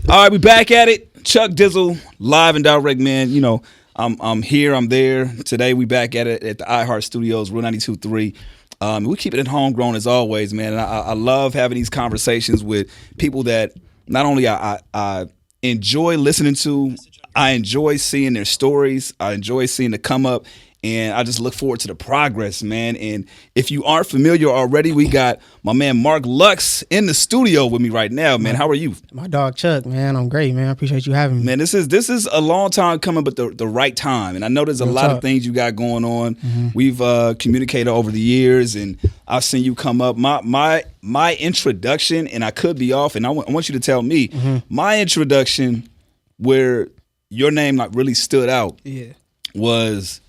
All right, we back at it. Chuck Dizzle, live and direct, man. You know, I'm here, I'm there. Today we back at it at the iHeart Studios, Real 92.3. We keep it homegrown as always, man. And I love having these conversations with people that not only I enjoy listening to, I enjoy seeing their stories. I enjoy seeing the come up. And I just look forward to the progress, man. And if you aren't familiar already, we got my man Mark Lux in the studio with me right now, man. How are you? My dog Chuck, man. I'm great, man. I appreciate you having me. Man, this is a long time coming, but the right time. And I know there's a lot of things you got going on. Mm-hmm. We've communicated over the years, and I've seen you come up. My introduction, and I could be off, and I want you to tell me, my introduction where your name like really stood out was,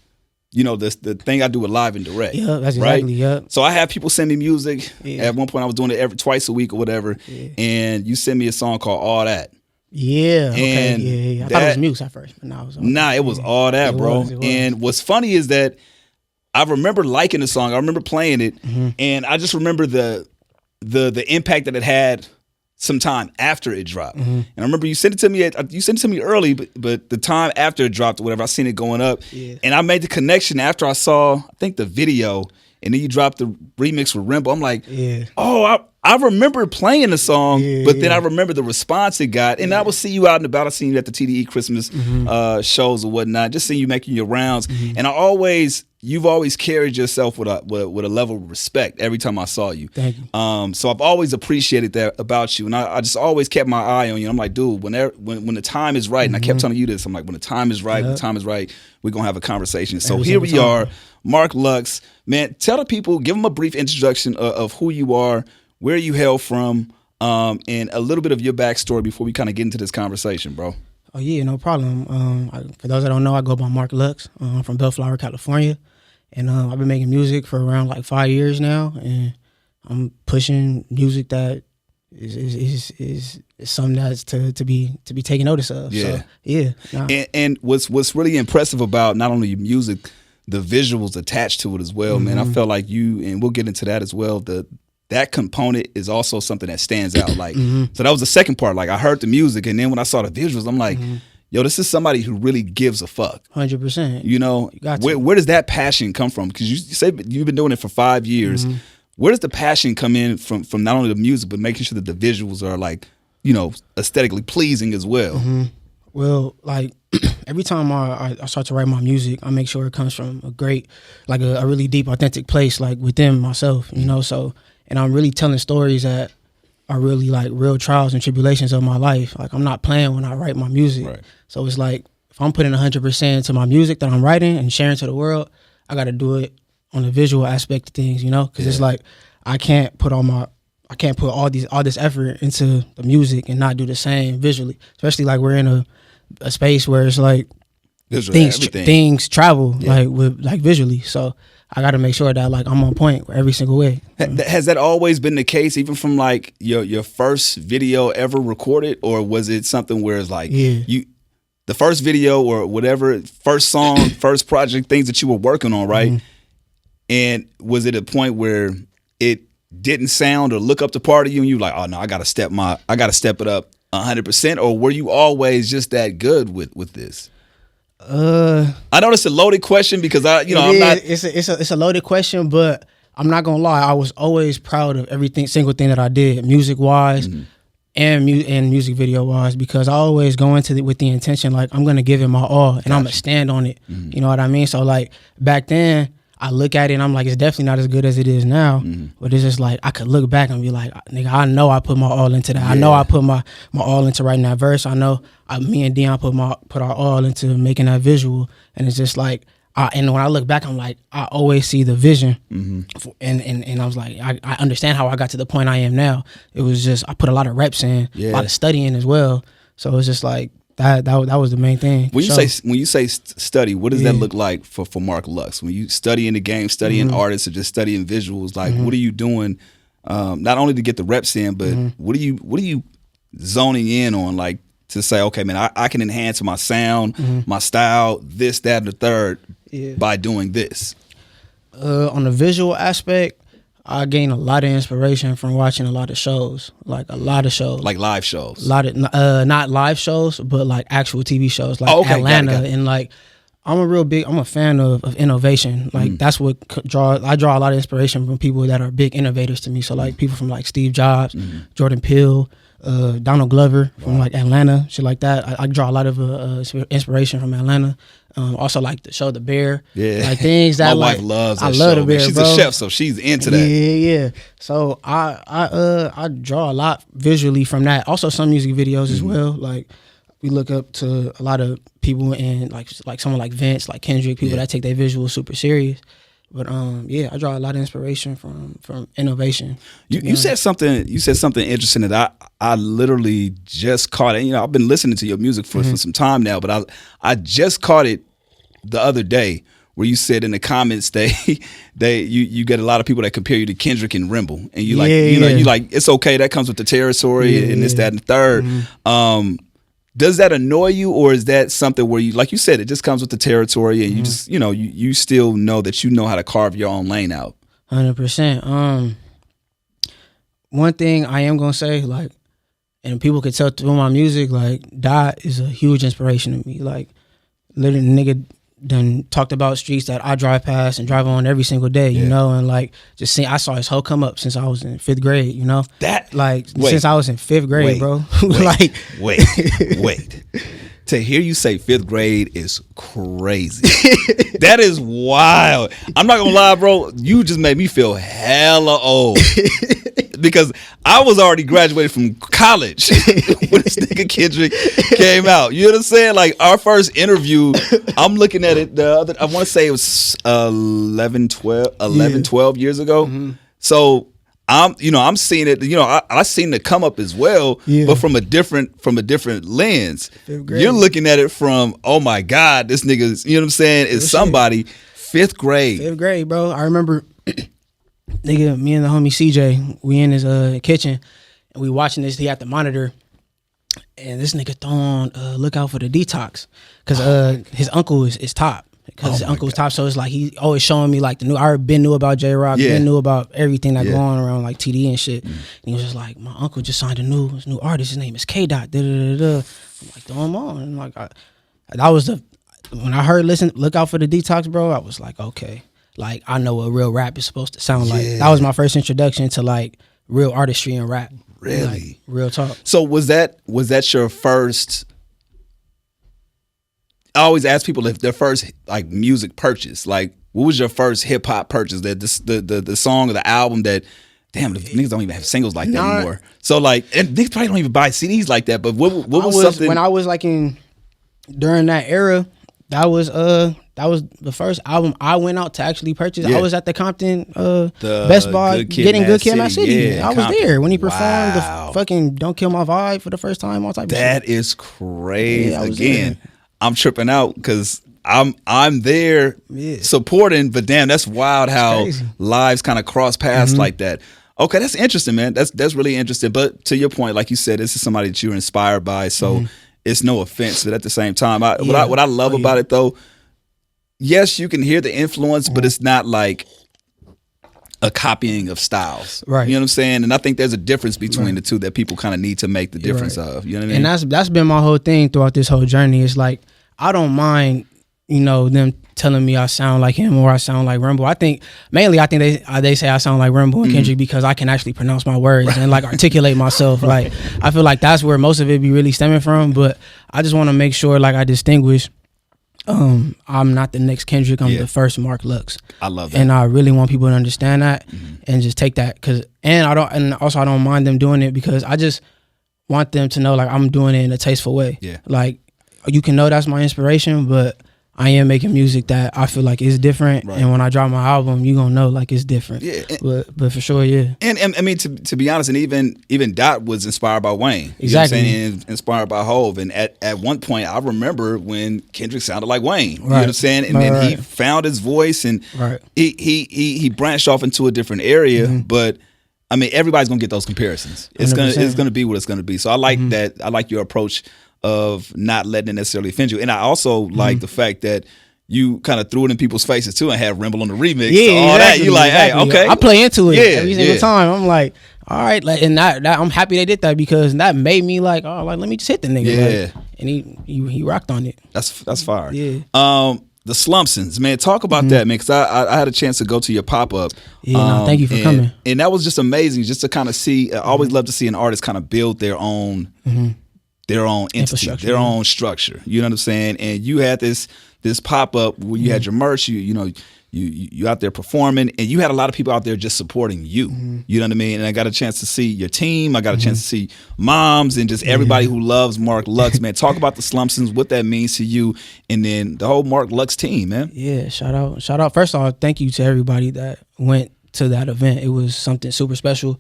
you know, the thing I do with live and direct. Yeah, that's exactly, right? Yeah. So I have people send me music. Yeah. At one point I was doing it twice a week or whatever. Yeah. And you send me a song called All That. Yeah. Okay. Yeah. I thought it was Muse at first, but it was All That, bro. It was. And what's funny is that I remember liking the song. I remember playing it, and I just remember the impact that it had sometime after it dropped. And I remember you sent it to me early, but the time after it dropped or whatever, I seen it going up. Yeah. And I made the connection after I saw, I think, the video, and then you dropped the remix with Rimbo. I'm like, oh, I remember playing the song, but then I remember the response it got. And I would see you out and about. I seen you at the TDE Christmas shows or whatnot, just seeing you making your rounds. And you've always carried yourself with a level of respect every time I saw you. Thank you. So I've always appreciated that about you, and I just always kept my eye on you. I'm like, dude, when the time is right, and I kept telling you this, I'm like, when the time is right, we're gonna have a converation. So here we are, Mark Lux, man. Tell the people, give them a brief introduction of who you are, where you hail from, and a little bit of your backstory before we kind of get into this conversation, bro. Oh yeah, no problem. For those that don't know, I go by Mark Lux. I'm from Bellflower, California. And I've been making music for around like 5 years now, and I'm pushing music that is something that's to be taken notice of. Yeah, so, yeah. And what's really impressive about not only your music, the visuals attached to it as well, man. I felt like you, and we'll get into that as well. That component is also something that stands out. Like, so that was the second part. Like, I heard the music, and then when I saw the visuals, I'm like, yo, this is somebody who really gives a fuck. 100%. You know, where does that passion come from? Because you say you've been doing it for 5 years. Where does the passion come in from not only the music, but making sure that the visuals are like, you know, aesthetically pleasing as well? Well, like every time I start to write my music, I make sure it comes from a great, like a really deep, authentic place, like within myself, you know. So, and I'm really telling stories that are really like real trials and tribulations of my life. Like, I'm not playing when I write my music. Right. So it's like, if I'm putting 100% to my music that I'm writing and sharing to the world, I got to do it on the visual aspect of things, you know? Because it's like, I can't put all this effort into the music and not do the same visually. Especially like we're in a space where it's like things travel like visually. So I got to make sure that like I'm on point every single way. Has that always been the case, even from like your first video ever recorded, or was it something where it's like the first video or whatever, first song, first project, things that you were working on, right? And was it a point where it didn't sound or look up to part of you, and you like, oh no, I gotta step it up 100%, or were you always just that good with this? I know it's a loaded question because it's a loaded question, but I'm not gonna lie, I was always proud of single thing that I did, music wise and music video wise, because I always go into with the intention like I'm gonna give it my all and I'm gonna stand on it. You know what I mean? So like back then, I look at it and I'm like, it's definitely not as good as it is now. But it's just like, I could look back and be like, nigga, I know I put my all into that. I know I put my all into writing that verse. I know me and Dion put our all into making that visual. And it's just like, and when I look back, I'm like, I always see the vision. And I was like, I understand how I got to the point I am now. It was just, I put a lot of reps in, a lot of studying as well. So it's just like, that was the main thing. When you say study, what does that look like for Mark Lux? When you study in the game, studying artists, or just studying visuals, like what are you doing? Not only to get the reps in, but what are you zoning in on, like to say, okay, man, I can enhance my sound, my style, this, that, and the third by doing this? On the visual aspect, I gain a lot of inspiration from watching a lot of shows, like a lot of shows, like live shows. A lot of not live shows, but like actual TV shows, like Atlanta, got it. And like I'm a fan of innovation. Like that's what I draw a lot of inspiration from people that are big innovators to me. So like people from like Steve Jobs, Jordan Peele, Donald Glover from like Atlanta, shit like that. I draw a lot of inspiration from Atlanta. Also like the show The Bear, like things that my wife loves. That I love show, The Bear. She's bro. a chef, so she's into that. Yeah. So I draw a lot visually from that. Also some music videos as well. Like we look up to a lot of people and like someone like Vince, like Kendrick, people that take their visuals super serious. But I draw a lot of inspiration from innovation. You said something interesting that I literally just caught it. You know, I've been listening to your music for some time now, but I just caught it the other day where you said in the comments you get a lot of people that compare you to Kendrick and Rimble, and you like it's okay, that comes with the territory and this, that, and the third. Does that annoy you, or is that something where you, like you said, it just comes with the territory and you just, you still know that you know how to carve your own lane out? 100%. One thing I am gonna say, like, and people could tell through my music, like, Dot is a huge inspiration to me. Like, literally, nigga done talked about streets that I drive past and drive on every single day, you know, and like just I saw his whole come up since I was in 5th grade, you know. Since I was in 5th grade, bro. Wait. To hear you say 5th grade is crazy. That is wild. I'm not gonna lie, bro. You just made me feel hella old. Because I was already graduated from college when this nigga Kendrick came out. You know what I'm saying? Like our first interview, I'm looking at it I want to say it was 12 years ago. So I'm seeing it, I seen the come up as well, but from a different lens. You're looking at it from, oh my God, this nigga's, you know what I'm saying, is somebody. 5th grade. 5th grade, bro. I remember nigga, me and the homie CJ, we in his kitchen and we watching this. He had the monitor, and this nigga throwing look out for the detox, because his uncle is top. Because his uncle's top, so it's like he always showing me like the new. I already been knew about J Rock, been knew about everything that going around like TD and shit. And he was just like, my uncle just signed a new artist. His name is K Dot. I'm like, throw him on. And like that was when I heard look out for the detox, bro. I was like, okay. Like, I know what real rap is supposed to sound like. That was my first introduction to like real artistry and rap. Really? Like, real talk. So was that your first? I always ask people if their first like music purchase. Like, what was your first hip hop purchase? That the song or the album that, damn, the niggas don't even have singles like that anymore. So like, and niggas probably don't even buy CDs like that. But what was something when I was like during that era? That was the first album I went out to actually purchase. I was at the Compton Best Buy getting Good Kid, Mad City. Yeah, I was Compton. There when he performed the fucking Don't Kill My Vibe for the first time. All type of shit. That is crazy. Again, I'm tripping out because I'm there supporting, but damn, that's wild how lives kind of cross paths like that. Okay, that's interesting, man. That's really interesting. But to your point, like you said, this is somebody that you're inspired by, so it's no offense. But at the same time, what I love about it though, yes, you can hear the influence, but it's not like a copying of styles. Right. You know what I'm saying? And I think there's a difference between the two that people kind of need to make the difference of. You know what I mean? And that's been my whole thing throughout this whole journey. It's like, I don't mind, them telling me I sound like him or I sound like Rimble. I think they say I sound like Rimble and Kendrick because I can actually pronounce my words and like articulate myself. Like, I feel like that's where most of it be really stemming from. But I just want to make sure like I distinguish. I'm not the next Kendrick. I'm the first Mark Lux. I love that, and I really want people to understand that and just take that. I don't mind them doing it because I just want them to know like I'm doing it in a tasteful way. Yeah, like you can know that's my inspiration, but I am making music that I feel like is different, and when I drop my album, you gonna know like it's different. Yeah, but for sure, yeah. And I mean, to be honest, and even Dot was inspired by Wayne. Exactly, you know what I'm saying? And inspired by Hove. And at one point, I remember when Kendrick sounded like Wayne. You know what I'm saying? And then he found his voice, and he branched off into a different area. But I mean, everybody's gonna get those comparisons. It's gonna be what it's gonna be. So I like that. I like your approach of not letting it necessarily offend you. And I also like the fact that you kind of threw it in people's faces too and had Rimble on the remix. Yeah, so all exactly, that, you like, exactly. hey, okay. I play into it every single yeah. time. I'm like, all right, like, and that I'm happy they did that because that made me like, oh, like let me just hit the nigga. Yeah. Like, and he rocked on it. That's fire. Yeah. The Slumpsons, man, talk about that, man, because I had a chance to go to your pop-up. Yeah, thank you for coming. And that was just amazing, just to kind of see. I always love to see an artist kind of build their own entity, their own structure. You know what I'm saying? And you had this pop-up where you had your merch, you out there performing, and you had a lot of people out there just supporting you. You know what I mean? And I got a chance to see your team. I got a chance to see moms and just everybody who loves Mark Lux, man. Talk about the Slumpsons, what that means to you, and then the whole Mark Lux team, man. Yeah, shout out. First of all, thank you to everybody that went to that event. It was something super special.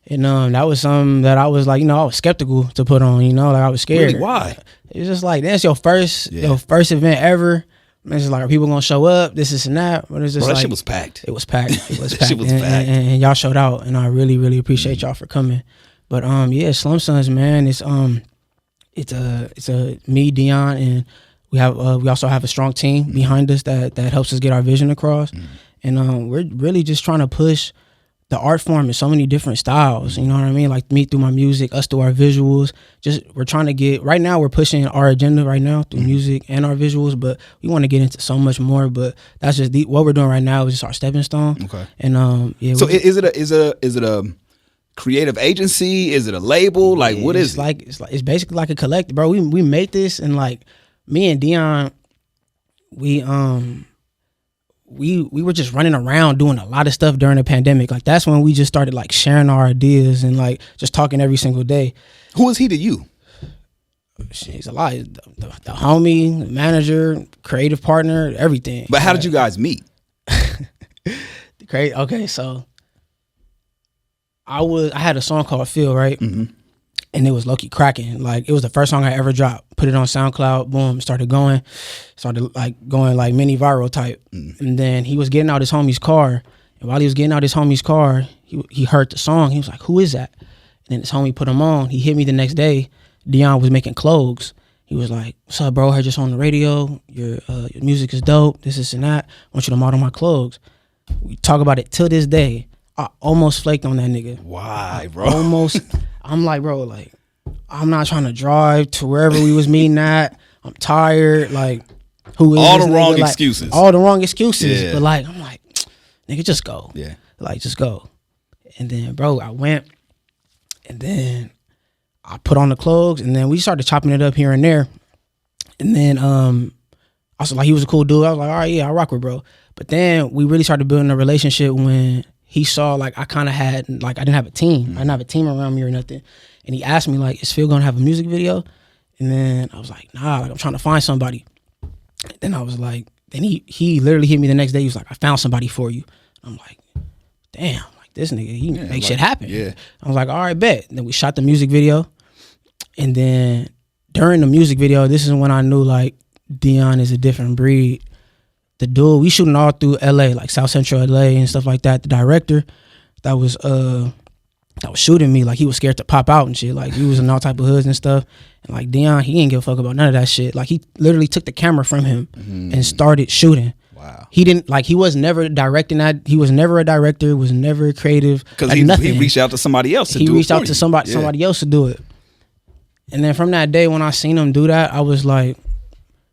And that was something that I was like, I was skeptical to put on, like I was scared. Really? Why? It's just like, that's your first event ever. It's just like, are people gonna show up? This and that. But it's just that like, shit was packed. It was packed. It was packed. Shit was packed. And y'all showed out, and I really, really appreciate y'all for coming. But Slumpsons, man, it's me, Dion, and we also have a strong team behind us that helps us get our vision across. And we're really just trying to push the art form in so many different styles, you know what I mean? Like me through my music, us through our visuals. Just we're trying to get, right now we're pushing our agenda right now through music and our visuals, but we want to get into so much more. But that's just what we're doing right now is just our stepping stone. Okay. And so is it a creative agency? Is it a label? Like what is it? It's basically like a collective, bro. We made this, and like me and Dion, we were just running around doing a lot of stuff during the pandemic. Like that's when we just started like sharing our ideas and like just talking every single day. Who is he to you? He's a lot. The homie, the manager, creative partner, everything. But how did you guys meet? Okay, so I had a song called Feel, right? Mm-hmm. And it was low-key cracking. Like it was the first song I ever dropped. Put it on SoundCloud, boom, started going like mini viral type. And then he was getting out his homie's car. And while he was getting out his homie's car, he heard the song. He was like, who is that? And then his homie put him on. He hit me the next day. Dion was making clothes. He was like, what's up, bro? I heard you on the radio. Your music is dope. This and that. I want you to model my clothes. We talk about it till this day. I almost flaked on that nigga. Why, bro? Almost. I'm like, bro, like, I'm not trying to drive to wherever we was meeting at. I'm tired. Like, who is all this the nigga? wrong Like, excuses. all the wrong excuses. Yeah. But like, I'm like, nigga, just go. Yeah. Like, just go. And then, bro, I went, and then I put on the clothes, and then we started chopping it up here and there. And then I was like, he was a cool dude. I was like, all right, yeah, I rock with bro. But then we really started building a relationship when he saw like I kind of had like I didn't have a team. I didn't have a team around me or nothing. And he asked me like, is Phil gonna have a music video? And then I was like, nah, like I'm trying to find somebody. Then I was like, then he literally hit me the next day. He was like, I found somebody for you. I'm like, damn, like this nigga, he make shit happen. Yeah. I was like, all right, bet. And then we shot the music video. And then during the music video, this is when I knew like Dion is a different breed. The dude, we shooting all through LA, like South Central LA and stuff like that. The director that was shooting me, like he was scared to pop out and shit. Like he was in all type of hoods and stuff. And like Dion, he didn't give a fuck about none of that shit. Like he literally took the camera from him and started shooting. Wow. He didn't like. He was never directing that. He was never a director. Was never creative. Because like he reached out to somebody else. He reached out to somebody else to do it. And then from that day when I seen him do that, I was like,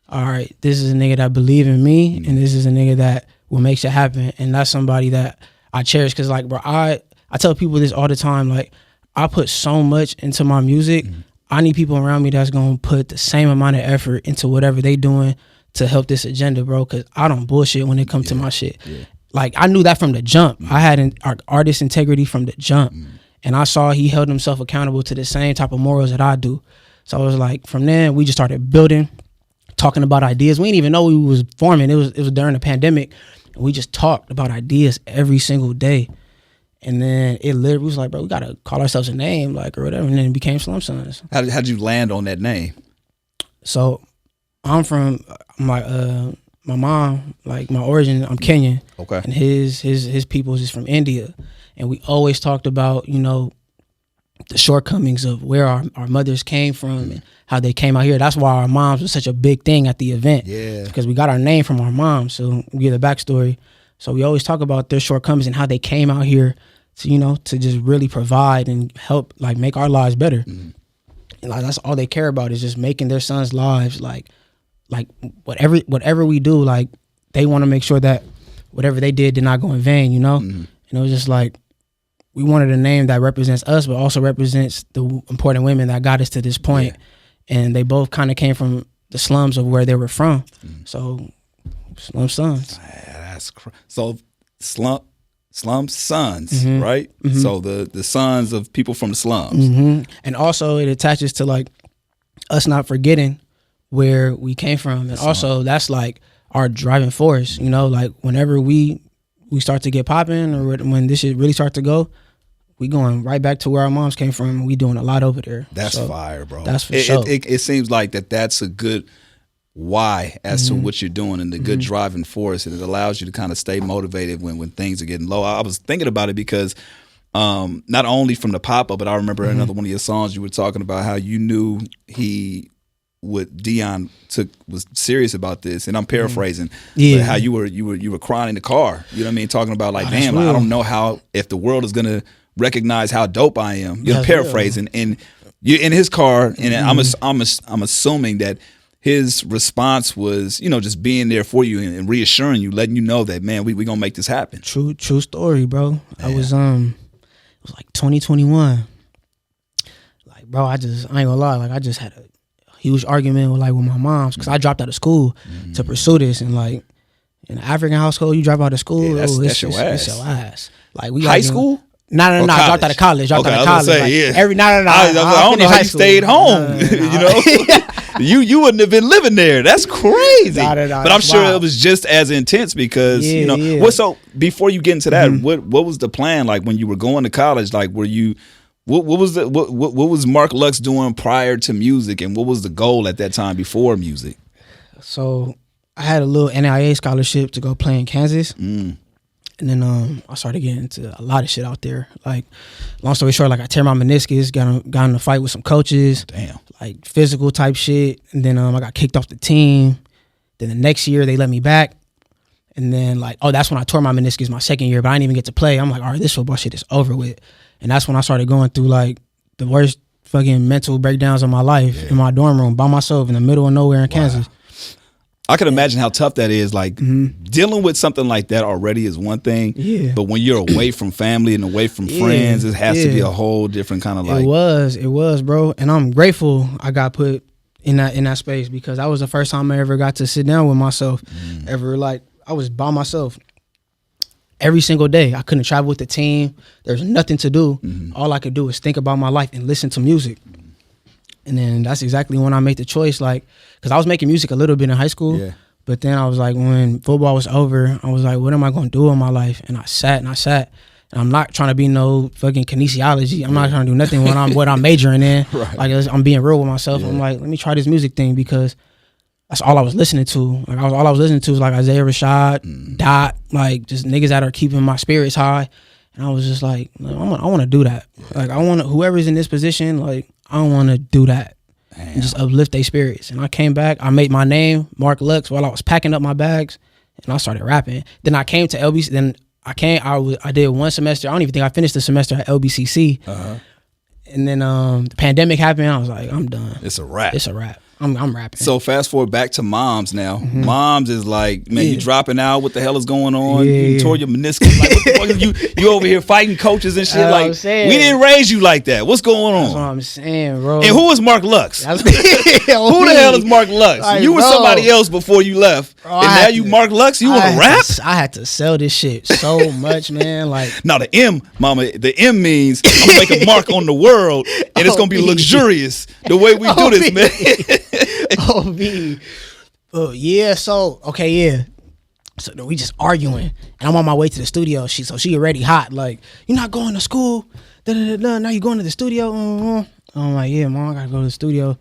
all right, this is a nigga that believe in me, and this is a nigga that will make shit happen, and that's somebody that I cherish. Cause like, bro, I tell people this all the time. Like, I put so much into my music. I need people around me that's gonna put the same amount of effort into whatever they doing to help this agenda, bro. Cause I don't bullshit when it comes to my shit. Yeah. Like I knew that from the jump. I had artist integrity from the jump, and I saw he held himself accountable to the same type of morals that I do. So I was like, from then we just started building. Talking about ideas. We didn't even know we was forming. It was during the pandemic. And we just talked about ideas every single day. And then it literally was like, bro, we gotta call ourselves a name, like, or whatever. And then it became Slumpsons. How did you land on that name? So I'm from my mom, like my origin, I'm Kenyan. Okay. And his people is from India. And we always talked about, the shortcomings of where our mothers came from and how they came out here. That's why our moms was such a big thing at the event. Yeah. Because we got our name from our moms. So we get the backstory. So we always talk about their shortcomings and how they came out here to, you know, to just really provide and help, like, make our lives better. And like that's all they care about is just making their sons' lives like whatever we do, like they want to make sure that whatever they did not go in vain, you know? And it was just like, we wanted a name that represents us, but also represents the important women that got us to this point. Yeah. And they both kind of came from the slums of where they were from. So, Slum Sons. That's so Slum Sons, right? So the sons of people from the slums. And also it attaches to like us not forgetting where we came from. And also that's like our driving force, you know, like whenever we start to get popping or when this shit really start to go, we going right back to where our moms came from. We doing a lot over there. That's fire, bro. That's for sure. It seems like that's a good why as to what you're doing and the good driving force. And it allows you to kind of stay motivated when things are getting low. I was thinking about it because not only from the pop-up, but I remember another one of your songs you were talking about how you knew Dion was serious about this, and I'm paraphrasing. But how you were crying in the car. You know what I mean? Talking about like, damn, I don't know if the world is gonna recognize how dope I am. You're paraphrasing, real. And you're in his car, and I'm assuming that his response was, you know, just being there for you and reassuring you, letting you know that, man, we gonna make this happen. True story, bro. I was it was like 2021. Like, bro, I ain't gonna lie, like I just had a huge argument with my mom's because I dropped out of school to pursue this, and like in an African household, you drop out of school, that's your ass. It's your ass. Like we high school. No, I dropped out of college. I don't know how you stayed home. You know, you wouldn't have been living there. That's crazy. But I'm sure it was just as intense because you know. What? So before you get into that, what was the plan like when you were going to college? Like, were you? What was Mark Lux doing prior to music, and what was the goal at that time before music? So I had a little NIA scholarship to go play in Kansas. And then I started getting into a lot of shit out there. Like, long story short, like I tear my meniscus, got in a fight with some coaches. Damn. Like physical type shit. And then I got kicked off the team. Then the next year they let me back. And then like, that's when I tore my meniscus my second year, but I didn't even get to play. I'm like, all right, this football shit is over with. And that's when I started going through like the worst fucking mental breakdowns of my life in my dorm room by myself in the middle of nowhere in Kansas. I can imagine how tough that is. Like dealing with something like that already is one thing, but when you're away from family and away from friends, it has to be a whole different kind of like. It was, bro, and I'm grateful I got put in that space because that was the first time I ever got to sit down with myself. Ever, like I was by myself every single day. I couldn't travel with the team. There's nothing to do. All I could do is think about my life and listen to music. And then that's exactly when I made the choice, like, because I was making music a little bit in high school, but then I was like, when football was over, I was like, what am I going to do in my life? And I sat. And I'm not trying to be no fucking kinesiology. I'm not trying to do nothing what I'm majoring in. Like, I'm being real with myself. I'm like, let me try this music thing because that's all I was listening to. Like, all I was listening to was like Isaiah Rashad, Dot, like just niggas that are keeping my spirits high. And I was just like, I want to do that. Like, I want to, whoever's in this position, like, I want to do that and just uplift their spirits. And I came back. I made my name, Mark Lux, while I was packing up my bags, and I started rapping. Then I came to LBC. Then I did one semester. I don't even think I finished the semester at LBCC. And then the pandemic happened. I was like, I'm done. It's a wrap. I'm rapping. So fast forward back to Moms now. Moms is like, man, you dropping out. What the hell is going on? You tore your meniscus. Like, what the fuck you over here fighting coaches and shit? Like, we didn't raise you like that. What's going on? That's what I'm saying, bro. And who is Mark Lux? Who the hell is Mark Lux? Like, you were somebody else before you left, and now you Mark Lux. You want to rap? I had to sell this shit so much, man. Like, now the M, mama, the M means I'm gonna make a mark on the world, and it's gonna be luxurious the way we do this, man. So we just arguing, and I'm on my way to the studio. She already hot. Like, you're not going to school. Now you going to the studio. I'm like, yeah, mom, I gotta go to the studio.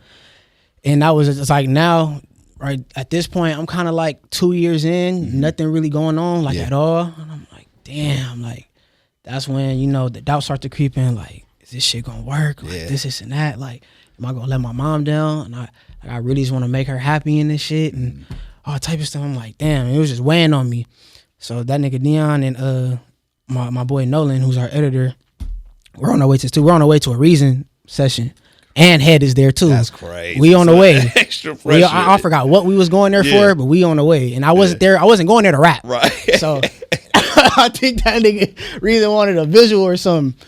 And that was just like, now, right at this point, I'm kind of like 2 years in, nothing really going on like at all. And I'm like, damn, like that's when, you know, the doubt start to creep in. Like, is this shit gonna work? Like, this and that. Like, am I gonna let my mom down? And I really just want to make her happy in this shit and all type of stuff. I'm like, damn, it was just weighing on me. So that nigga Dion and my boy Nolan, who's our editor, we're on our way to a Reason session. And Head is there too. That's crazy. We on the way. Extra pressure. I forgot what we was going there for, but we on the way. And I wasn't there. I wasn't going there to rap. Right. So I think that nigga Reason wanted a visual or something.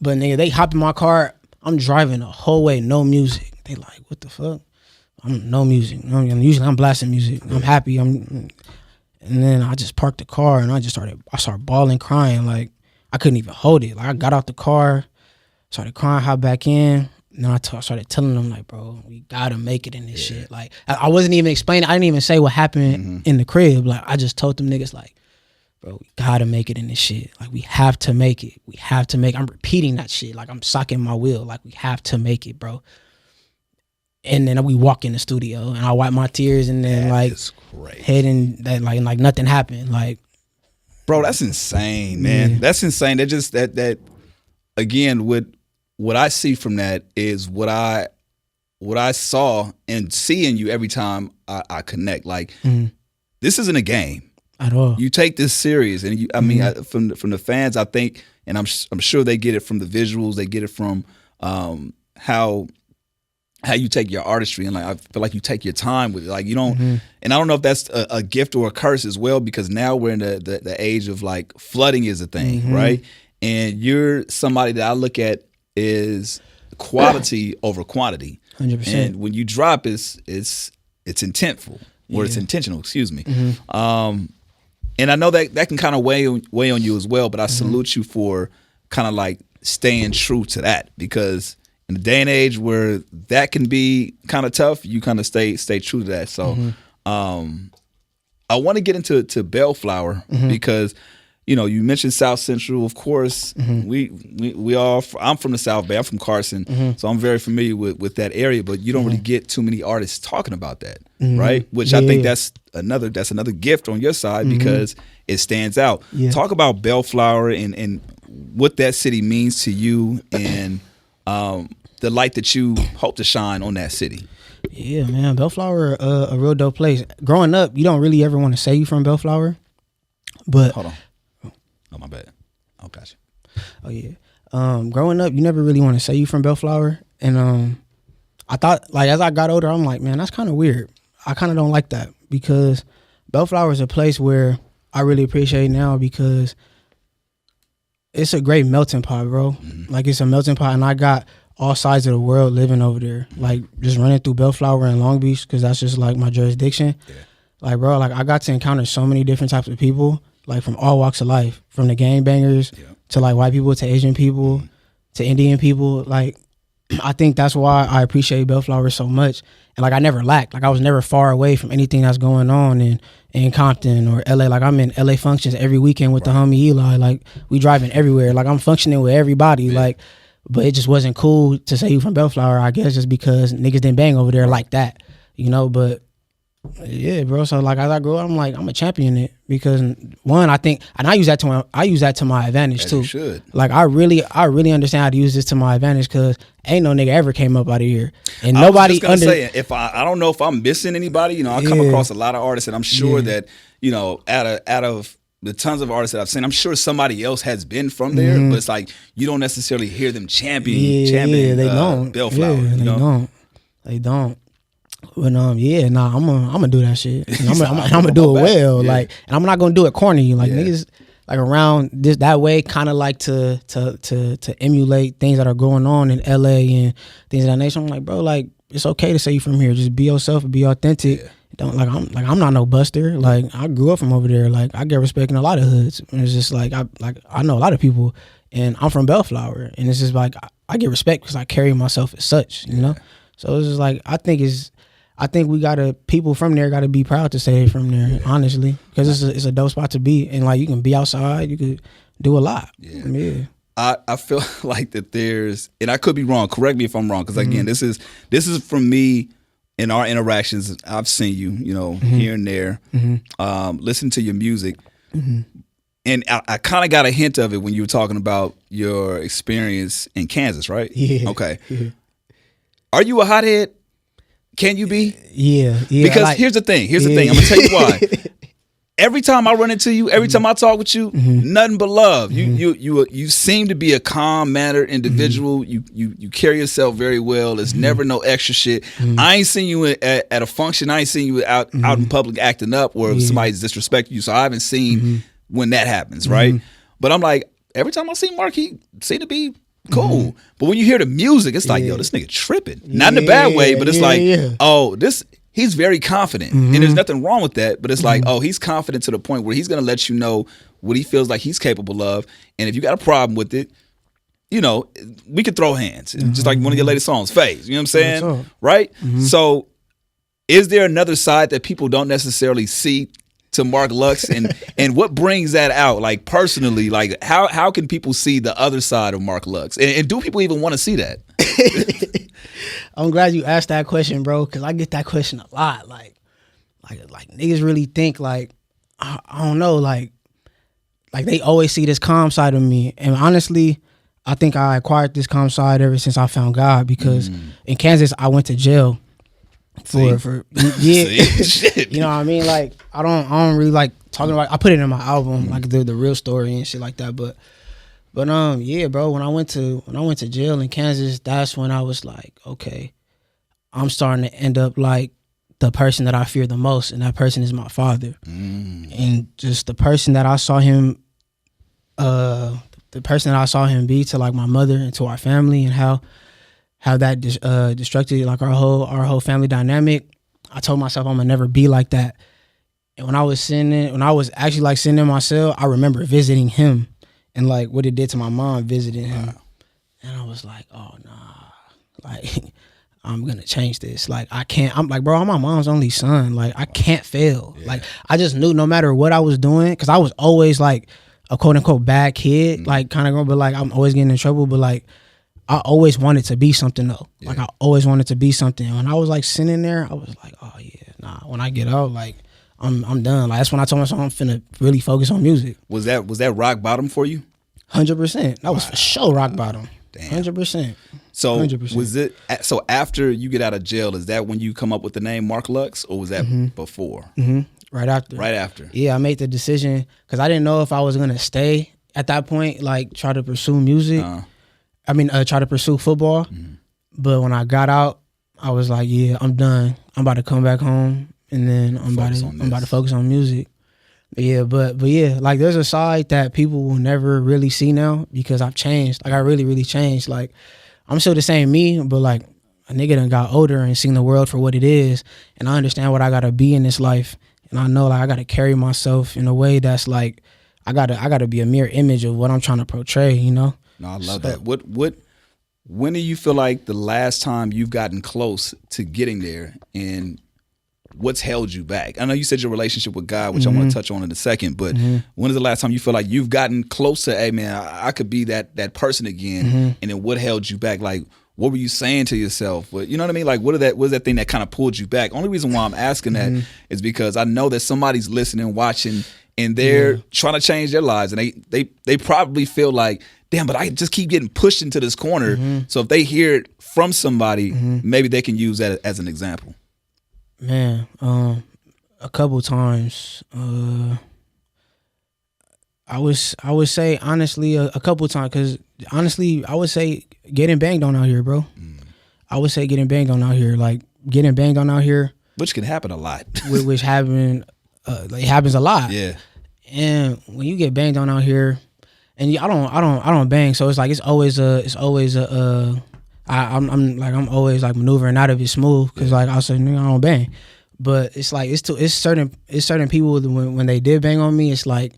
But nigga, they hop in my car. I'm driving the whole way, no music. They like, what the fuck? I'm no music. Usually I'm blasting music. I'm happy. And then I just parked the car and I started bawling, crying. Like I couldn't even hold it. Like I got out the car, started crying, hopped back in. And then I started telling them, like, bro, we gotta make it in this shit. Like, I wasn't even explaining. I didn't even say what happened in the crib. Like, I just told them niggas, like, bro, we gotta make it in this shit. Like, we have to make it. We have to make it. I'm repeating that shit. Like, I'm socking my wheel. Like, we have to make it, bro. And then we walk in the studio, and I wipe my tears, and then, heading that, like nothing happened. Like, bro, that's insane, man. That's insane. That just, that again, what I see from that is what I saw and see in you every time I connect. Like, this isn't a game at all. You take this serious, and I mean, from the fans, I think, and I'm sure they get it from the visuals, they get it from how you take your artistry, and like I feel like you take your time with it. Like you don't, and I don't know if that's a gift or a curse as well, because now we're in the age of like flooding is a thing, right? And you're somebody that I look at is quality over quantity. 100%. And when you drop, it's intentful, or it's intentional. Excuse me. And I know that can kind of weigh on you as well. But I salute you for kind of like staying true to that, because in the day and age where that can be kind of tough, you kind of stay true to that. So I want to get into Bellflower because, you know, you mentioned South Central, of course. We all. I'm from the South Bay. I'm from Carson, so I'm very familiar with that area. But you don't really get too many artists talking about that, right? Which I think that's another gift on your side, because it stands out. Talk about Bellflower and what that city means to you, and the light that you hope to shine on that city. Yeah, man, Bellflower, a real dope place. Growing up, you don't really ever want to say you from Bellflower, but hold on. Oh, my bad. Oh, gotcha. Oh, yeah. Growing up, you never really want to say you from Bellflower. And I thought, like, as I got older, I'm like, man, that's kind of weird. I kind of don't like that, because Bellflower is a place where I really appreciate now, because it's a great melting pot, bro. Like, it's a melting pot, and I got all sides of the world living over there. Like, just running through Bellflower and Long Beach, because that's just, like, my jurisdiction. Like, bro, like, I got to encounter so many different types of people, like from all walks of life, from the gangbangers to like white people to Asian people to Indian people. Like, I think that's why I appreciate Bellflower so much. And like, I never lacked. Like, I was never far away from anything that's going on in Compton or LA. Like, I'm in LA functions every weekend with the homie Eli. Like, we driving everywhere. Like, I'm functioning with everybody. Like, but it just wasn't cool to say you from Bellflower, I guess, just because niggas didn't bang over there like that, you know. But yeah, bro. So like, as I grow up, I'm like, I'm a champion it, because one, I think, and I use that to my advantage too. You should. Like, I really understand how to use this to my advantage, because ain't no nigga ever came up out of here, and nobody. I was just gonna say, if I don't know if I'm missing anybody. You know, I come across a lot of artists, and I'm sure that, you know, out of the tons of artists that I've seen, I'm sure somebody else has been from there, but it's like you don't necessarily hear them champion. They don't. Bellflower. They don't. But I'm gonna do that shit. And I'm gonna do it well. Like, and I'm not gonna do it corny. Like, niggas like around this that way kind of like to emulate things that are going on in LA and things of that nature. I'm like, bro, like, it's okay to say you from here. Just be yourself and be authentic. Don't I'm not no buster. Like, I grew up from over there. Like, I get respect in a lot of hoods. And it's just like I know a lot of people, and I'm from Bellflower, and it's just like I get respect because I carry myself as such, you know. So it's just like, I think we people from there gotta be proud to say they're from there, honestly, because it's a dope spot to be, and like, you can be outside, you could do a lot. I feel like that there's, and I could be wrong. Correct me if I'm wrong, because again, this is from me in our interactions. I've seen you, you know, here and there, listen to your music, and And I kind of got a hint of it when you were talking about your experience in Kansas, right? Yeah. Okay. Yeah. Are you a hothead? Can you be? Yeah. Because here's the thing. I'm going to tell you why. Every time I run into you, every time I talk with you, nothing but love. You seem to be a calm mannered individual. You carry yourself very well. There's never no extra shit. I ain't seen you at a function. I ain't seen you out in public acting up or if somebody's disrespecting you. So I haven't seen when that happens, right? But I'm like, every time I see Mark, he seem to be cool. But when you hear the music, it's like, yo, this nigga tripping. Not in a bad way, but it's oh, this. He's very confident, and there's nothing wrong with that. But it's like, oh, he's confident to the point where he's going to let you know what he feels like he's capable of. And if you got a problem with it, you know, we could throw hands. Just like one of your latest songs, Phase. You know what I'm saying? Right? So is there another side that people don't necessarily see to Mark Lux? And what brings that out? Like, personally, like, how can people see the other side of Mark Lux? And do people even want to see that? I'm glad you asked that question, bro, because I get that question a lot. Like niggas really think like, I don't know, like they always see this calm side of me. And honestly, I think I acquired this calm side ever since I found God, because in Kansas I went to jail for shit. You know what I mean? Like I don't really like talking about. I put it in my album, like the real story and shit like that. But yeah, bro. When I went to jail in Kansas, that's when I was like, okay, I'm starting to end up like the person that I fear the most, and that person is my father. And just the person that I saw him, be to like my mother and to our family, and how that destructed like our whole family dynamic. I told myself I'm gonna never be like that. And when I was actually like sitting in my cell, I remember visiting him. And like what it did to my mom visiting him. Wow. And I was like, oh nah, like I'm gonna change this. Like I can't, I'm like, bro, I'm my mom's only son. Like I can't fail. Yeah. Like I just knew no matter what I was doing, cause I was always like a quote unquote bad kid, like kind of girl, but like I'm always getting in trouble. But like I always wanted to be something though. Yeah. Like I always wanted to be something. And when I was like sitting there, I was like, oh yeah, nah, when I get out, like I'm done. Like that's when I told myself I'm finna really focus on music. Was that rock bottom for you? 100%. That was for sure rock bottom. Damn. 100%. So 100%. Was it? So after you get out of jail, is that when you come up with the name Mark Lux, or was that before? Right after. Right after. Yeah, I made the decision because I didn't know if I was gonna stay at that point, like try to pursue music. Try to pursue football. But when I got out, I was like, yeah, I'm done. I'm about to come back home. And then I'm about to focus on music. Yeah, but yeah, like there's a side that people will never really see now because I've changed. Like I really, really changed. Like I'm still the same me, but like a nigga done got older and seen the world for what it is. And I understand what I gotta be in this life. And I know like I gotta carry myself in a way that's like I gotta be a mirror image of what I'm trying to portray, you know? No, I love that. When do you feel like the last time you've gotten close to getting there, and what's held you back? I know you said your relationship with God, which I want to touch on in a second, but when is the last time you feel like you've gotten close to, hey man, I could be that person again, and then what held you back? Like, what were you saying to yourself? But you know what I mean? Like, what was that thing that kind of pulled you back? Only reason why I'm asking that is because I know that somebody's listening, watching, and they're trying to change their lives, and they probably feel like, damn, but I just keep getting pushed into this corner. So if they hear it from somebody, maybe they can use that as an example. Man, a couple times. I would say honestly a couple times, because honestly I would say getting banged on out here, bro. I would say getting banged on out here, like getting banged on out here, which can happen a lot. which happens a lot. Yeah. And when you get banged on out here, and I don't bang, so it's like I'm always like maneuvering out of it smooth, because like I said, I don't bang. But it's like it's certain people when they did bang on me, it's like,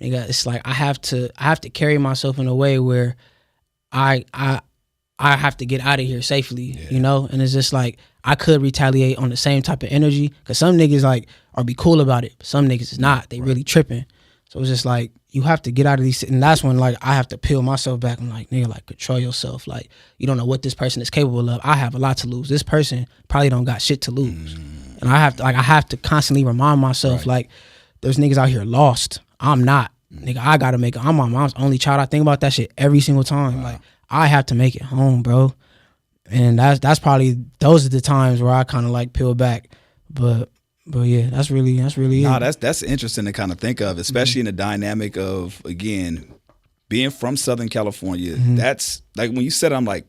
nigga, it's like I have to carry myself in a way where I have to get out of here safely, you know. And it's just like I could retaliate on the same type of energy, because some niggas like are be cool about it, but some niggas is not. They really tripping. So it's just like you have to get out of these, and that's when like I have to peel myself back. I'm like, nigga, like control yourself. Like you don't know what this person is capable of. I have a lot to lose. This person probably don't got shit to lose, and I have to constantly remind myself like there's niggas out here lost. I'm not. Nigga, I gotta make it. I'm my mom's only child. I think about that shit every single time. Wow. Like, I have to make it home, bro. And that's probably, those are the times where I kind of like peel back. But yeah, that's really it. That's interesting to kind of think of, especially in the dynamic of, again, being from Southern California. That's like, when you said it, I'm like,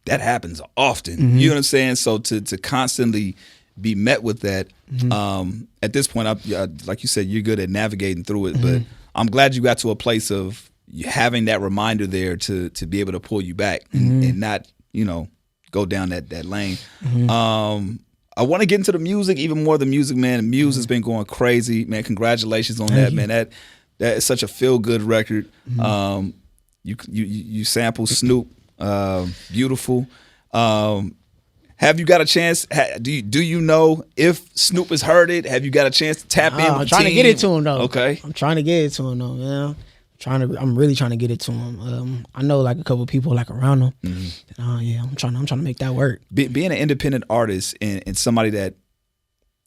that happens often. You know what I'm saying? So to constantly be met with that, at this point, like you said, you're good at navigating through it. But I'm glad you got to a place of having that reminder there to be able to pull you back and not, go down that lane. I want to get into the music, even more the music, man. The music has been going crazy, man. Congratulations on that, man. That is such a feel good record. You sample Snoop, beautiful. Have you got a chance? Do you know if Snoop has heard it? Have you got a chance to tap in? I'm trying to get it to him though. Okay, I'm trying to get it to him though, man. I'm really trying to get it to him. I know like a couple people like around him. Yeah, I'm trying to make that work. Being an independent artist and somebody that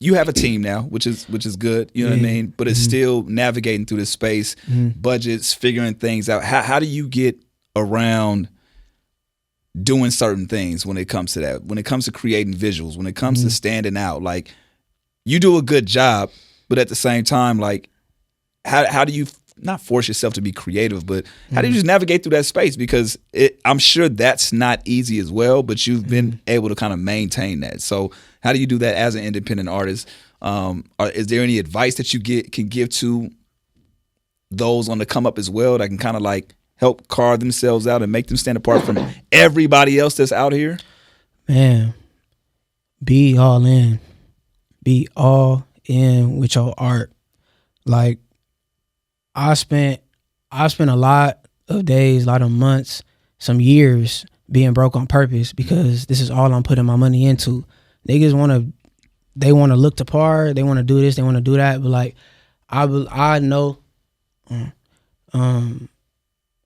you have a team now, which is good. You know what I mean? But it's still navigating through this space, budgets, figuring things out. How do you get around doing certain things when it comes to that? When it comes to creating visuals, when it comes to standing out, like, you do a good job, but at the same time, like, how do you not force yourself to be creative, but how do you just navigate through that space? Because I'm sure that's not easy as well, but you've been able to kind of maintain that. So how do you do that as an independent artist? Is there any advice that you can give to those on the come up as well that can kind of like help carve themselves out and make them stand apart from everybody else that's out here? Man, be all in. Be all in with your art. Like, I spent a lot of days, a lot of months, some years being broke on purpose because this is all I'm putting my money into. Niggas want to look to par, they want to do this, they want to do that, but like, I know,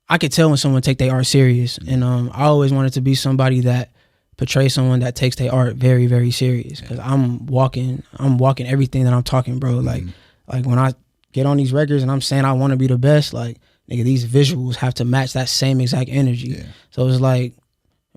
I could tell when someone take their art serious, and I always wanted to be somebody that portrays someone that takes their art very, very serious. Because I'm walking everything that I'm talking, bro. Like when I get on these records and I'm saying I want to be the best, like, nigga, these visuals have to match that same exact energy. Yeah. So it's like,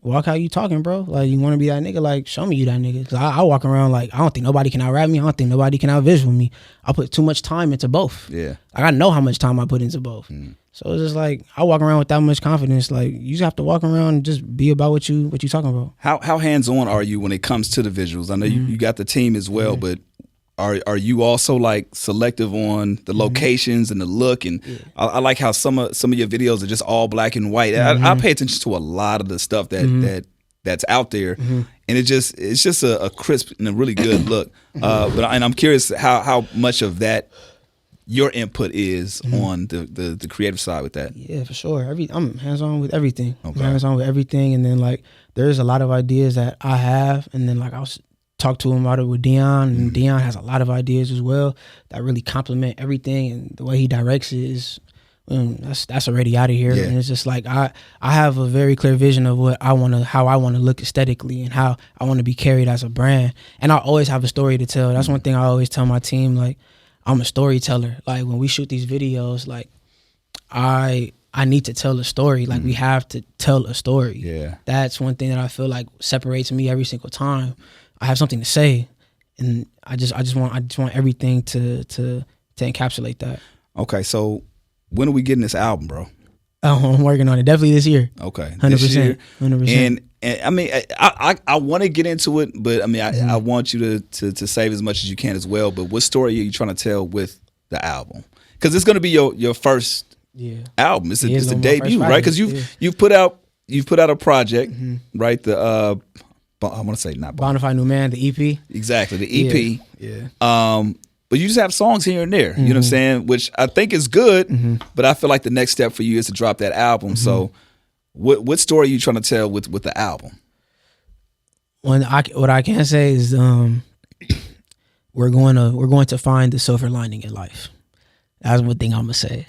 walk how you talking, bro. Like, you want to be that nigga, like, show me you that nigga. Cause I walk around like, I don't think nobody can out-rap me. I don't think nobody can out-visual me. I put too much time into both. Yeah. Like, I know how much time I put into both. So it's just like, I walk around with that much confidence. Like, you just have to walk around and just be about what you talking about. How hands-on are you when it comes to the visuals? I know you got the team as well, but are you also like selective on the locations and the look? And I like how some of your videos are just all black and white. I pay attention to a lot of the stuff that's out there, and it's just a crisp and a really good look. But I'm curious how much of that your input is on the creative side with that. Yeah, for sure. I'm hands-on with everything. Okay. I'm hands-on with everything, and then like there's a lot of ideas that I have, and then like I'll talk to him about it with Dion, and Dion has a lot of ideas as well that really complement everything, and the way he directs it is that's already out of here. And it's just like I have a very clear vision of how I want to look aesthetically and how I want to be carried as a brand, and I always have a story to tell. That's one thing I always tell my team, like, I'm a storyteller. Like, when we shoot these videos, like, I need to tell a story. Like, we have to tell a story. Yeah, that's one thing that I feel like separates me every single time. I have something to say, and I just want everything to encapsulate that. Okay, so when are we getting this album, bro? I'm working on it. Definitely this year. Okay, 100%. 100%. And I mean, I want to get into it, but I mean, I want you to save as much as you can as well. But what story are you trying to tell with the album? Because it's going to be your first album. It's a debut, right? Because you've put out a project, right? The I want to say not Bonafide New Man, the EP. Exactly, the EP. Yeah. But you just have songs here and there. You know what I'm saying? Which I think is good, but I feel like the next step for you is to drop that album. So what story are you trying to tell with the album? What I can say is we're going to find the silver lining in life. That's one thing I'm gonna say.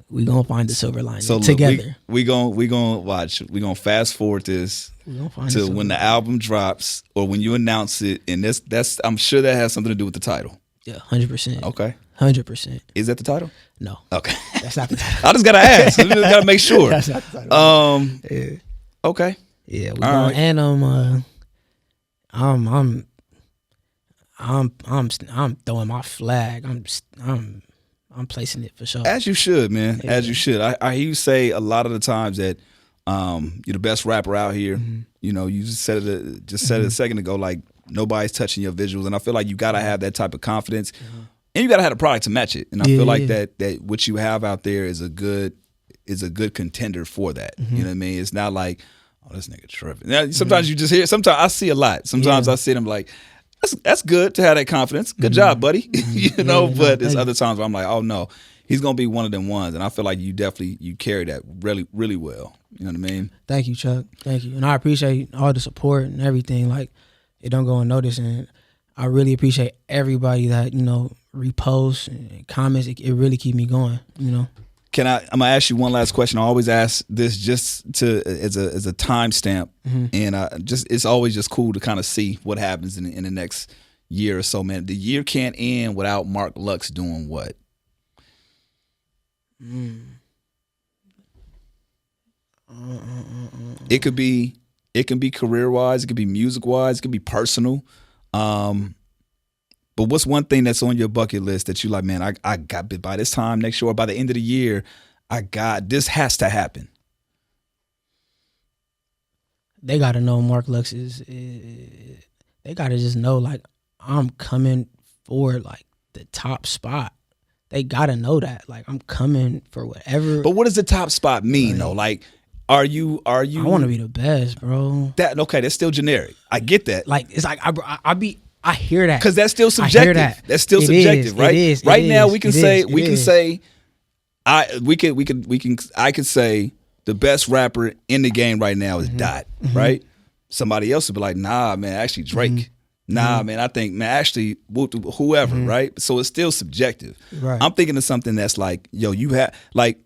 We're gonna find the silver lining together. We're gonna watch. We're gonna fast forward this to when the album drops or when you announce it, and that's I'm sure that has something to do with the title. Yeah, 100%. Okay. 100%. Is that the title? No. Okay. That's not the title. I just gotta ask. I just gotta make sure. That's not the title. Yeah. Okay. Yeah, we All going, right. and I'm throwing my flag. I'm placing it for sure. As you should, man. Yeah. As you should. I hear you say a lot of the times that you're the best rapper out here. Mm-hmm. You know, you just said it a second ago, like nobody's touching your visuals, and I feel like you gotta have that type of confidence, and you gotta have a product to match it. And I feel like that what you have out there is a good contender for that. You know what I mean? It's not like, oh, this nigga tripping. Now, sometimes you just hear. Sometimes I see a lot. Sometimes I see them like, that's good to have that confidence. Good job, buddy. You know. But there's other times where I'm like, oh no, he's gonna be one of them ones, and I feel like you carry that really, really well. You know what I mean? Thank you, Chuck. Thank you, and I appreciate all the support and everything. Like, it don't go unnoticed, and I really appreciate everybody that reposts and comments. It really keep me going. You know. I'm gonna ask you one last question. I always ask this just as a timestamp, and it's always just cool to kind of see what happens in the next year or so, man. The year can't end without Mark Lux doing what? It could be career wise, it could be music wise, it could be personal. But what's one thing that's on your bucket list that you like, man, I got by this time next year or by the end of the year, this has to happen? They got to know Mark Lux they got to just know, like, I'm coming for, like, the top spot. They got to know that. Like, I'm coming for whatever. But what does the top spot mean, though? Like, are you? I want to be the best, bro. That's still generic. I get that. Like, it's like, I hear that. Because that's still subjective. That's still subjective, right? Right now, we can say, I could say the best rapper in the game right now is Dot, right? Somebody else would be like, nah, man, actually Drake. Nah, man, I think, man, actually whoever, right? So it's still subjective. Right. I'm thinking of something that's like, yo, you have, like,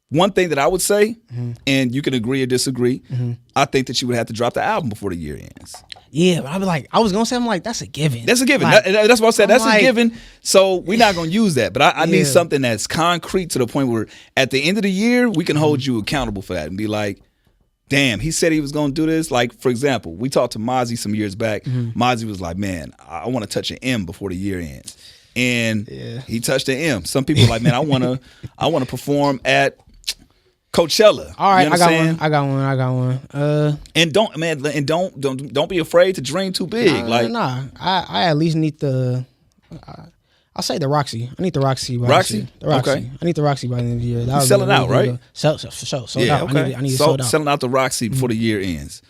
one thing that I would say, and you can agree or disagree, I think that you would have to drop the album before the year ends. Yeah, but I was going to say, I'm like, that's a given. That's a given. Like, that's what I said. That's like, a given. So we're not going to use that. But I need something that's concrete to the point where at the end of the year, we can hold you accountable for that and be like, damn, he said he was going to do this. Like, for example, we talked to Mozzie some years back. Mozzie was like, man, I want to touch an M before the year ends. And he touched an M. Some people are like, man, I want to perform at Coachella. All right, you know I got one. And don't be afraid to dream too big. I at least need I'll say the Roxy. I need the Roxy. Roxy? The Roxy. Okay. I need the Roxy by the end of the year. You're selling out, right? For sure. Sold yeah, out. okay. I need it sold out. Selling out the Roxy before the year ends.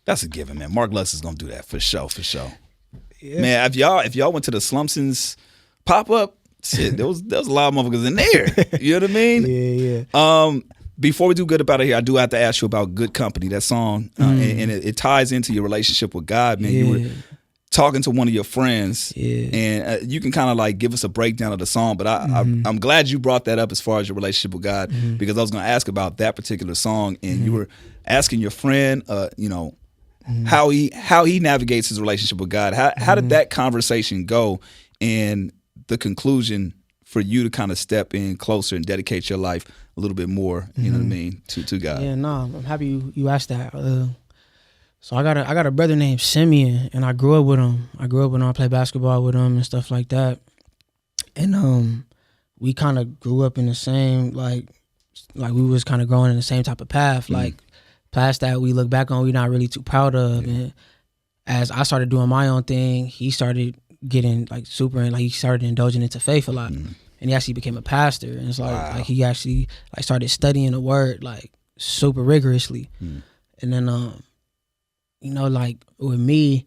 That's a given, man. Mark Lux is gonna do that for sure. Yeah. Man, if y'all went to the Slumpsons pop-up, shit, there was a lot of motherfuckers in there. You know what I mean? Yeah. Before we do Good Up Out of Here, I do have to ask you about Good Company, that song. And it ties into your relationship with God, man. Yeah. You were talking to one of your friends, Yeah. and you can kind of like give us a breakdown of the song, but I'm glad you brought that up as far as your relationship with God, because I was going to ask about that particular song, and you were asking your friend, how he navigates his relationship with God. How did that conversation go, and the conclusion for you to kind of step in closer and dedicate your life a little bit more, you know what I mean, to God? Yeah, no, I'm happy you asked that. So I got a brother named Simeon, and I grew up with him. I played basketball with him and stuff like that. And we kind of grew up in the same, like we was kind of growing in the same type of path. Like, past that we look back on, we're not really too proud of. And as I started doing my own thing, he started getting like super, and like he started indulging into faith a lot. And he actually became a pastor. And it's like he actually like started studying the word like super rigorously. And then like with me,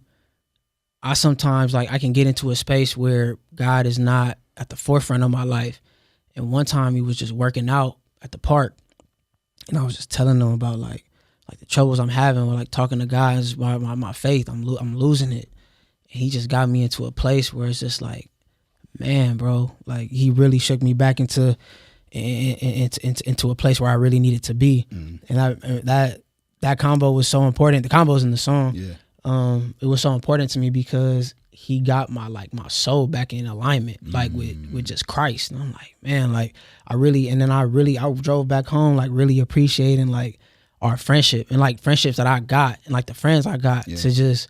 I sometimes like I can get into a space where God is not at the forefront of my life. And one time he was just working out at the park, and I was just telling him about like the troubles I'm having with like talking to guys about my faith. I'm losing it. And he just got me into a place where it's just like, man, bro, like he really shook me back into a place where I really needed to be. And that combo was so important. The combo's in the song. It was so important to me because he got my soul back in alignment, like with just Christ. And I'm like, man, like I drove back home, like really appreciating like our friendship and like friendships that I got and like the friends I got to just,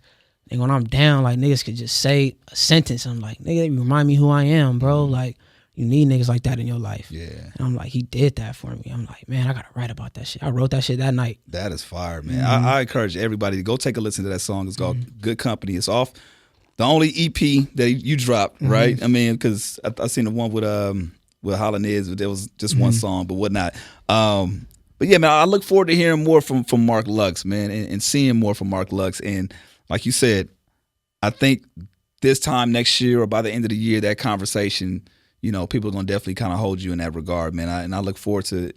and when I'm down, like niggas could just say a sentence. I'm like, nigga, you remind me who I am, bro. Like you need niggas like that in your life. Yeah. And I'm like, he did that for me. I'm like, man, I gotta write about that shit. I wrote that shit that night. That is fire, man. I encourage everybody to go take a listen to that song. It's called Good Company. It's off the only EP that you dropped, right? I mean, because I seen the one with Hollandaise, but there was just one song, but whatnot. But yeah, man, I look forward to hearing more from Mark Lux, man, and seeing more from Mark Lux. And like you said, I think this time next year or by the end of the year, that conversation, you know, people are going to definitely kind of hold you in that regard, man. And I look forward to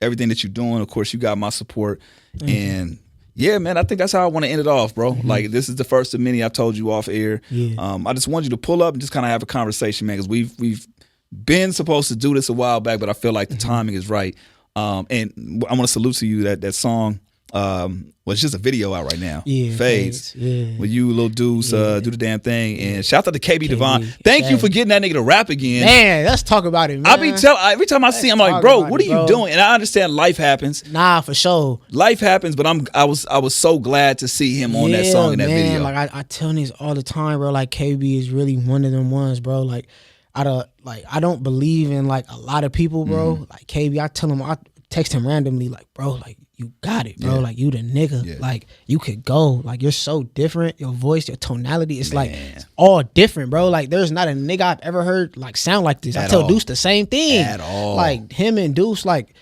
everything that you're doing. Of course, you got my support. And yeah, man, I think that's how I want to end it off, bro. Like, this is the first of many I've told you off air. I just wanted you to pull up and just kind of have a conversation, man, because we've been supposed to do this a while back, but I feel like the timing is right. And I want to salute to you that song. Well, it's just a video out right now. Fades. With you, Lil Deuce, do the damn thing. And shout out to KB Devon. Thank you for getting that nigga to rap again. Man, let's talk about it, man. Every time I see him, I'm like, bro, what are you doing? And I understand life happens. Nah, for sure. Life happens, but I was so glad to see him on that song in that video. Like I tell niggas all the time, bro, like KB is really one of them ones, bro. Like I don't believe in like a lot of people, bro. Like KB, I text him randomly, like, bro, like, you got it, bro. Like, you the nigga. Like, you could go. Like, you're so different. Your voice, your tonality, it's like it's all different, bro. Like, there's not a nigga I've ever heard like sound like this. I tell Deuce the same thing. At all. Like, him and Deuce, like,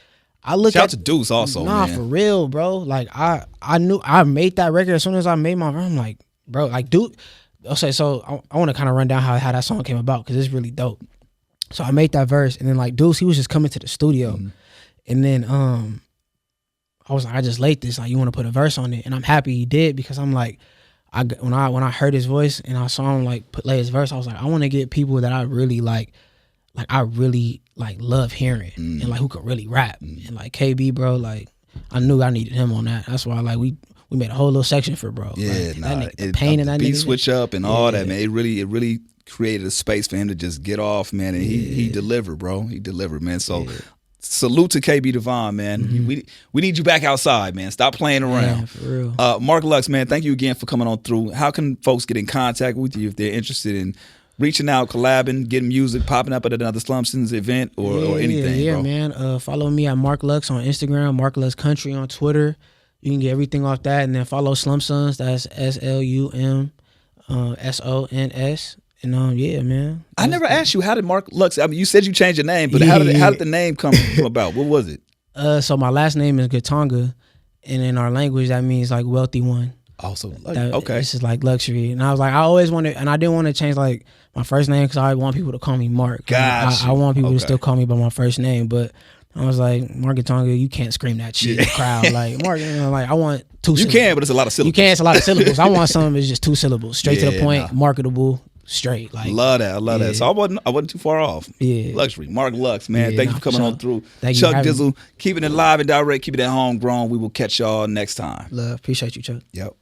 I look Shout out to Deuce also, man. For real, bro. Like, I knew I made that record as soon as I made my, I'm like, bro, like, dude. Okay, so I want to kind of run down how that song came about because it's really dope. So I made that verse, and then like Deuce, he was just coming to the studio, and then I was like, I just laid this. Like, you want to put a verse on it, and I'm happy he did because I'm like, when I heard his voice and I saw him like lay his verse, I was like, I want to get people that I really like I really like love hearing and like who could really rap. And like KB, bro, like I knew I needed him on that. That's why like we made a whole little section for bro. Yeah, like, that nigga, the pain in that beat nigga. Switch up and all that, man. It really created a space for him to just get off, man. And he delivered, bro. He delivered, man. So. Salute to KB Devon, man. We need you back outside, man. Stop playing around. Yeah, for real. Mark Lux, man, thank you again for coming on through. How can folks get in contact with you if they're interested in reaching out, collabing, getting music, popping up at another Slumpsons event or anything, yeah, bro? Man. Follow me at Mark Lux on Instagram, Mark Lux Country on Twitter. You can get everything off that. And then follow Slumpsons. That's SLUMSONS. And yeah, man. I never asked you, how did Mark Lux, I mean, you said you changed your name, but how did the name come about? What was it? So my last name is Gatonga, and in our language that means like wealthy one. Oh, so okay. This is like luxury. And I was like, I always wanted, and I didn't want to change like my first name because I want people to call me Mark. Gotcha. I want people to still call me by my first name, but I was like, Mark Gatonga, you can't scream that shit in the crowd. Like, Mark, like I want two syllables. You can, but it's a lot of syllables. You can, it's a lot of syllables. I want something that's just two syllables, straight to the point, marketable. Straight, like, love that. So I wasn't too far off. Luxury, Mark Lux, man. Thank you for coming on through. Chuck Dizzle, keeping it live and direct, keeping it homegrown. We will catch y'all next time. Love, appreciate you, Chuck. Yep.